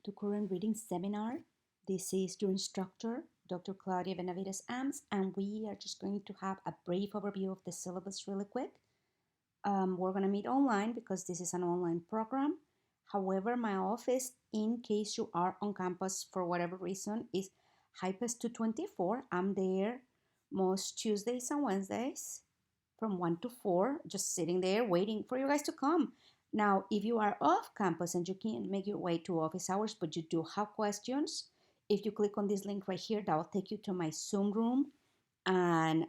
to Current Reading Seminar. This is your instructor, Dr. Claudia Benavides-Ams, and we are just going to have a brief overview of the syllabus really quick. We're going to meet online because this is an online program. However, my office, in case you are on campus for whatever reason, is Hypes 224. I'm there most Tuesdays and Wednesdays from 1 to 4, just sitting there waiting for you guys to come. Now, if you are off campus and you can't make your way to office hours, but you do have questions, if you click on this link right here, that will take you to my Zoom room. And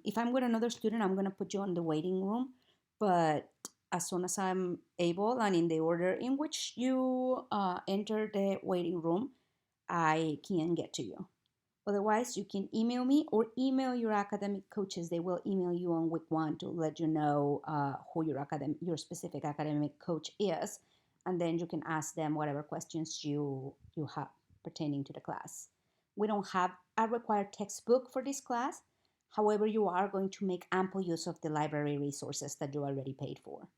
if I'm with another student, I'm going to put you on the waiting room. But as soon as I'm able and in the order in which you enter the waiting room, I can get to you. Otherwise, you can email me or email your academic coaches. They will email you on week 1 to let you know who your specific academic coach is, and then you can ask them whatever questions you have pertaining to the class. We don't have a required textbook for this class. However, you are going to make ample use of the library resources that you already paid for.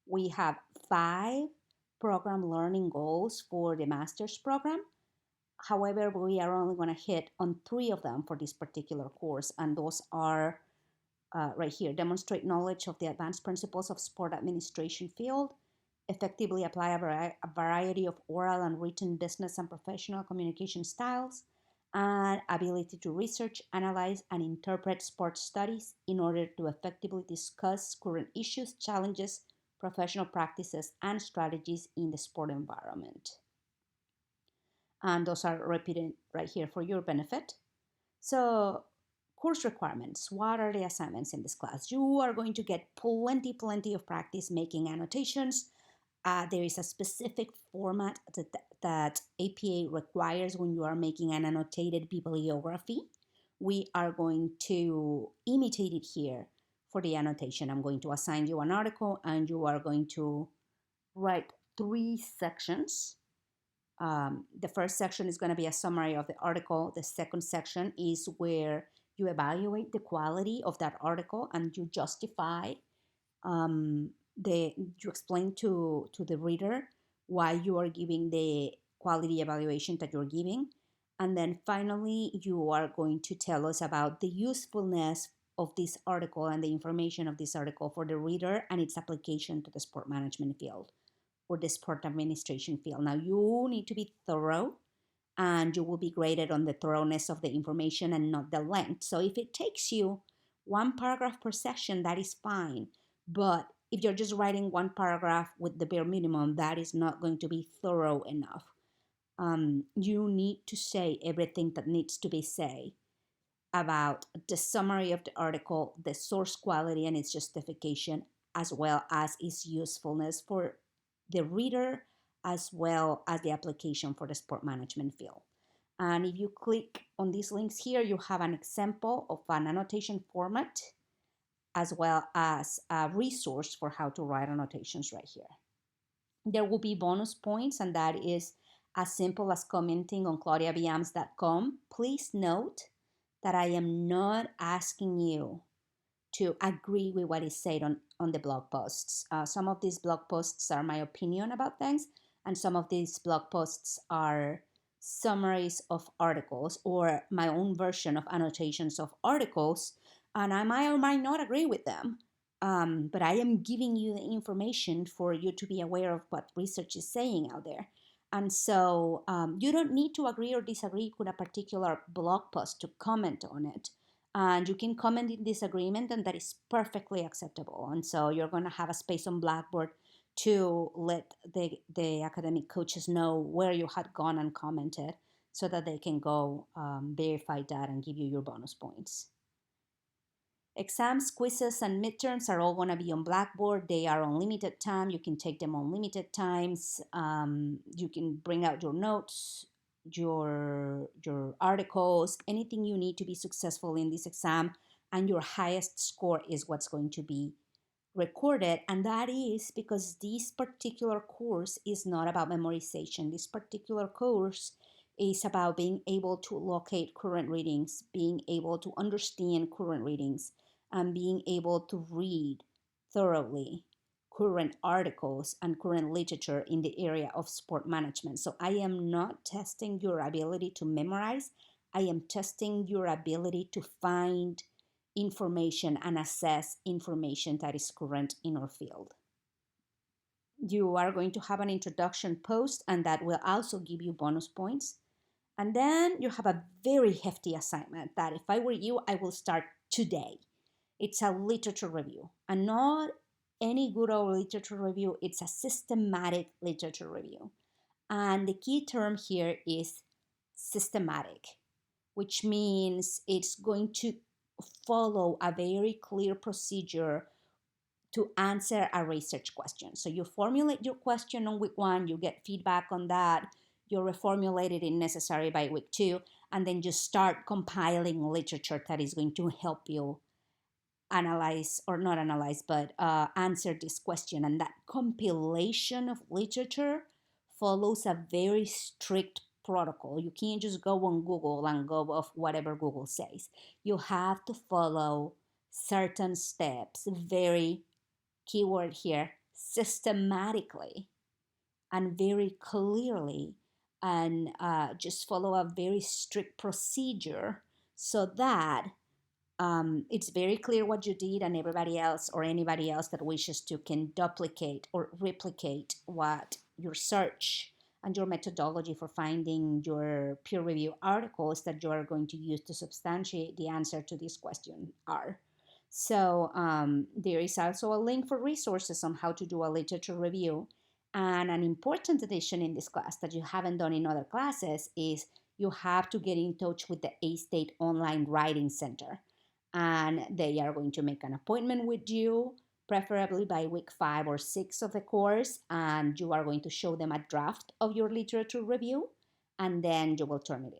We have 5 program learning goals for the master's program. However, we are only going to hit on 3 of them for this particular course, and those are right here. Demonstrate knowledge of the advanced principles of sport administration field, effectively apply a variety of oral and written business and professional communication styles, and ability to research, analyze, and interpret sports studies in order to effectively discuss current issues, challenges, professional practices, and strategies in the sport environment. And those are repeated right here for your benefit. So, course requirements. What are the assignments in this class? You are going to get plenty of practice making annotations. There is a specific format that APA requires when you are making an annotated bibliography. We are going to imitate it here for the annotation. I'm going to assign you an article and you are going to write 3 sections. The first section is going to be a summary of the article. The second section is where you evaluate the quality of that article and you justify you explain to the reader why you are giving the quality evaluation that you're giving. And then finally, you are going to tell us about the usefulness of this article and the information of this article for the reader and its application to the sport management field or the sport administration field. Now, you need to be thorough and you will be graded on the thoroughness of the information and not the length. So if it takes you 1 paragraph per session, that is fine. But if you're just writing 1 paragraph with the bare minimum, that is not going to be thorough enough. You need to say everything that needs to be said about the summary of the article, the source quality and its justification, as well as its usefulness for the reader, as well as the application for the sport management field. And if you click on these links here, you have an example of an annotation format, as well as a resource for how to write annotations right here. There will be bonus points, and that is as simple as commenting on claudiabiams.com. Please note that I am not asking you to agree with what is said on the blog posts. Some of these blog posts are my opinion about things, and some of these blog posts are summaries of articles or my own version of annotations of articles, and I might or might not agree with them. But I am giving you the information for you to be aware of what research is saying out there. And so you don't need to agree or disagree with a particular blog post to comment on it. And you can comment in disagreement, and that is perfectly acceptable. And so you're going to have a space on Blackboard to let the academic coaches know where you had gone and commented so that they can go verify that and give you your bonus points. Exams, quizzes, and midterms are all going to be on Blackboard. They are on limited time. You can take them on limited times. You can bring out your notes, your articles, anything you need to be successful in this exam, and your highest score is what's going to be recorded. And that is because this particular course is not about memorization. This particular course is about being able to locate current readings, being able to understand current readings, and being able to read thoroughly current articles and current literature in the area of sport management. So I am not testing your ability to memorize. I am testing your ability to find information and assess information that is current in our field. You are going to have an introduction post, and that will also give you bonus points. And then you have a very hefty assignment that if I were you, I will start today. It's a literature review, and not any good old literature review. It's a systematic literature review. And the key term here is systematic, which means it's going to follow a very clear procedure to answer a research question. So you formulate your question on week 1, you get feedback on that, you reformulate it if necessary by week 2, and then you start compiling literature that is going to help you analyze, or not analyze, but answer this question. And that compilation of literature follows a very strict protocol. You can't just go on Google and go off whatever Google says. You have to follow certain steps, very keyword here, systematically and very clearly, and just follow a very strict procedure so that it's very clear what you did, and everybody else or anybody else that wishes to can duplicate or replicate what your search and your methodology for finding your peer review articles that you are going to use to substantiate the answer to this question are. So there is also a link for resources on how to do a literature review. And an important addition in this class that you haven't done in other classes is you have to get in touch with the A-State Online Writing Center. And they are going to make an appointment with you, preferably by week 5 or 6 of the course. And you are going to show them a draft of your literature review, and then you will turn it in.